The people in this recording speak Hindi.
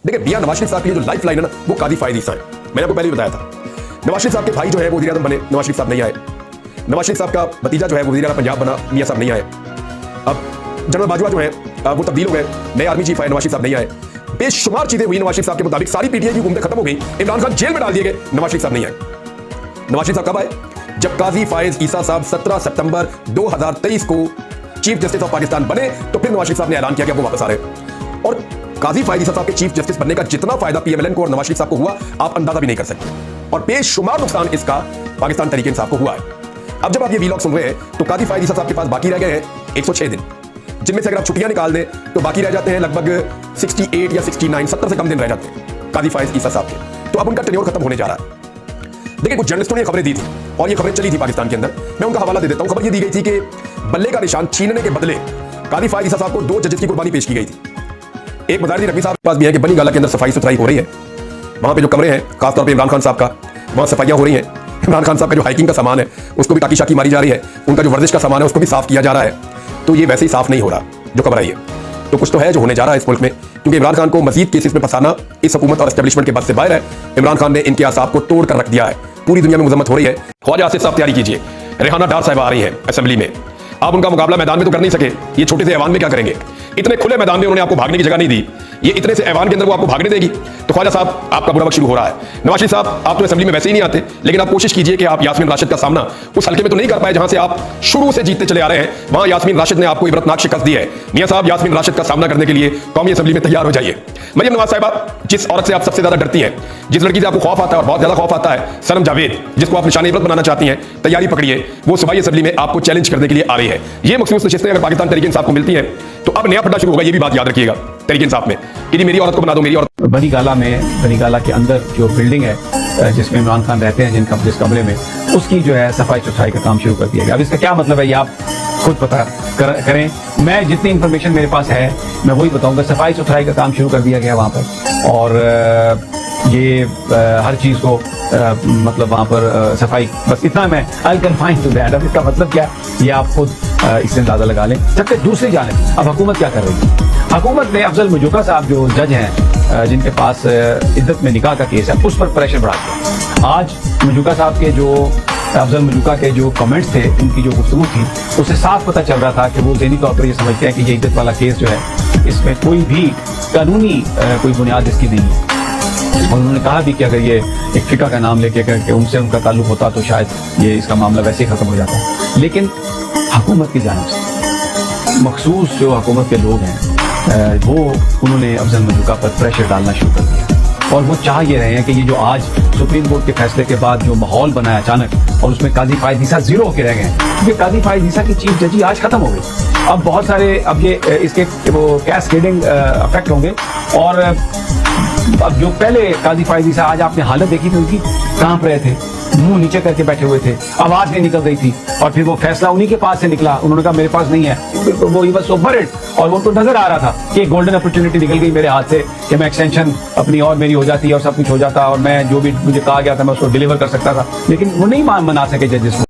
देखिए मियां नवाज शरीफ साहब की जो लाइफ लाइन है ना वो कादी फायद ईसा है। मैंने आपको पहले भी बताया था। नवाज शरीफ साहब के भाई जो है वो वज़ीर आज़म बने, नवाज शरीफ साहब नहीं आए। नवाज शरीफ साहब का भतीजा जो है वो वज़ीर आला पंजाब बना, मियां साहब नहीं आए। अब जनरल बाजवा जो है वो तब्दील हो गए, नए आर्मी चीफ आए, नवाज शरीफ साहब नहीं आए। बेशुमार चीजें हुई नवाज शरीफ साहब के मुताबिक, सारी पीटीआई की हुकूमतें खत्म हो गई, इमरान खान जेल में डाल दिए गए, नवाज शरीफ साहब नहीं आए। नवाज शरीफ साहब कब आए? जब काजी फायज ईसा साहब 17 सितंबर 2023 को चीफ जस्टिस ऑफ पाकिस्तान बने तो फिर नवाज शरीफ साहब ने ऐलान किया कि वो वापस आ रहे। और काजी फायज ईसा साहब के चीफ जस्टिस बनने का जितना फायदा पीएमएलएन को और नवाज शरीफ साहब को हुआ आप अंदाजा भी नहीं कर सकते, और बेशुमार नुकसान इसका पाकिस्तान तहरीक इंसाफ को हुआ है। अब जब आप ये वीलॉग सुन रहे हैं तो काजी फायज ईसा साहब के पास बाकी रह गए हैं 106 दिन, जिनमें से अगर आप छुट्टियां निकाल दें तो बाकी रह जाते हैं लगभग 68 या 69, 70 से कम दिन रह जाते हैं काजी फायज ईसा साहब के। तो अब उनका टेन्योर खत्म होने जा रहा है। देखिए कुछ जर्नलिस्टों ने खबरें दी थी और ये खबरें चली थी पाकिस्तान के अंदर, मैं उनका हवाला दे देता हूं। खबर ये दी गई थी कि बल्ले का निशान छीनने के बदले काजी फायज ईसा साहब को 2 जजेस की कुर्बानी पेश की गई थी। एक मुजाहिर रफी साहब के पास भी है कि बनी गाला के अंदर सफाई सुथराई हो रही है, वहां पे जो कमरे हैं खासतौर पर इमरान खान साहब का, वहां सफाइयां हो रही हैं। इमरान खान साहब का जो हाइकिंग का सामान है उसको भी टाकी शाकी मारी जा रही है, उनका जो वर्जिश का सामान है उसको भी साफ किया जा रहा है। तो ये वैसे ही साफ नहीं हो रहा जो खबर आई है, तो कुछ तो है जो होने जा रहा है इस मुल्क में, क्योंकि इमरान खान को मजीद केसेस में फंसाना इस हुकूमत और एस्टेब्लिशमेंट के बस से बाहर है। इमरान खान ने इनके आसाब को तोड़ कर रख दिया है, पूरी दुनिया में मुजम्मत हो रही है। ख्वाजा आसिफ साहब तैयारी कीजिए, रेहाना डार साहब आ रही है असेंबली में, आप उनका मुकाबला मैदान में तो कर नहीं सके, ये छोटे से ऐवान में क्या करेंगे? इतने खुले मैदान में उन्होंने आपको भागने की जगह नहीं दी, ये इतने से ऐवान के अंदर वो आपको भागने देगी। तो ख्वाजा साहब आपका बुरा वक्त शुरू हो रहा है। नवाज शरीफ साहब आप तो असेंबली में वैसे ही नहीं आते, लेकिन आप कोशिश कीजिए कि आप यास्मीन राशिद का सामना उस हल्के में तो नहीं कर पाए जहां से आप शुरू से जीतते चले आ रहे हैं, वहां यास्मीन राशिद ने आपको इबरतनाक शिकस्त दी है। मियां साहब यास्मीन राशिद का सामना करने के लिए कौमी असेंबली में तैयार हो जाइए। मरियम नवाज साहिबा, जिस औरत से आप सबसे ज्यादा डरती हैं, जिस लड़की से आपको खौफ आता है और बहुत ज्यादा खौफ आता है, सनम जावेद, जिसको आप निशान इबरत बनाना चाहती हैं, तैयारी पकड़िए, वो सूबाई असेंबली में आपको चैलेंज करने के लिए आ रही है। ये मखसूस नशिस्तें अगर पाकिस्तान तहरीक इंसाफ को मिलती हैं तो अब नया फड्डा शुरू होगा, ये भी बात याद रखिएगा तहरीक इंसाफ में कि मेरी औरत को बना दो, मेरी औरत। बनी गाला के अंदर जो बिल्डिंग है जिसमें इमरान खान रहते हैं, जिस कमरे में, उसकी जो है सफाई सुथराई का काम शुरू कर दिया गया। अब इसका क्या मतलब है ये आप खुद पता करें। मैं जितनी इंफॉर्मेशन मेरे पास है मैं वही बताऊंगा। सफाई सुथराई का काम शुरू कर दिया गया वहाँ पर, और ये हर चीज़ को मतलब वहाँ पर सफाई, बस इतना मैं आई कन्फाइन टू दैट। अब इसका मतलब क्या ये आप खुद इससे अंदाजा लगा लें। सबसे दूसरी जानिब अब हुकूमत क्या कर रही है? हुकूमत ने अफजल मजूका साहब जो जज हैं जिनके पास इद्दत में निकाह का केस है, उस पर प्रेशर बढ़ा दिया। आज मजूका साहब के जो अफजल मजूका के जो कमेंट्स थे, उनकी जो गुफ्तगू थी, उससे साफ पता चल रहा था कि वो ज़हनी तौर पर ये समझते हैं कि ये इद्दत वाला केस जो है इसमें कोई भी कानूनी कोई बुनियाद इसकी नहीं है। और उन्होंने कहा भी कि अगर ये एक फिका का नाम लेके करके उनसे उनका ताल्लुक होता तो शायद ये इसका मामला वैसे ही खत्म हो जाता। लेकिन हुकूमत की जानिब से मखसूस जो हुकूमत के लोग हैं वो उन्होंने अफजल मजूका पर प्रेशर डालना शुरू कर दिया, और वो चाह ये रहे हैं कि ये जो आज सुप्रीम कोर्ट के फैसले के बाद जो माहौल बना है अचानक, और उसमें काजी फायज ईसा जीरो होकर रह गए, क्योंकि काजी फायज ईसा की चीफ जजी आज खत्म हो गई। अब बहुत सारे अब ये इसके वो कैस्केडिंग इफेक्ट होंगे, और अब जो पहले काजी फायज ईसा, आज आपने हालत देखी थी उनकी, कहाँ पर रहे थे, मुंह नीचे करके बैठे हुए थे, आवाज नहीं निकल रही थी, और फिर वो फैसला उन्हीं के पास से निकला, उन्होंने कहा मेरे पास नहीं है, वो ही बस ओवरइट। और वो तो नजर आ रहा था कि गोल्डन अपॉर्चुनिटी निकल गई मेरे हाथ से कि मैं एक्सटेंशन अपनी और मेरी हो जाती और सब कुछ हो जाता, और मैं जो भी मुझे कहा गया था मैं उसको डिलीवर कर सकता था, लेकिन वो नहीं मना सके जजेस को।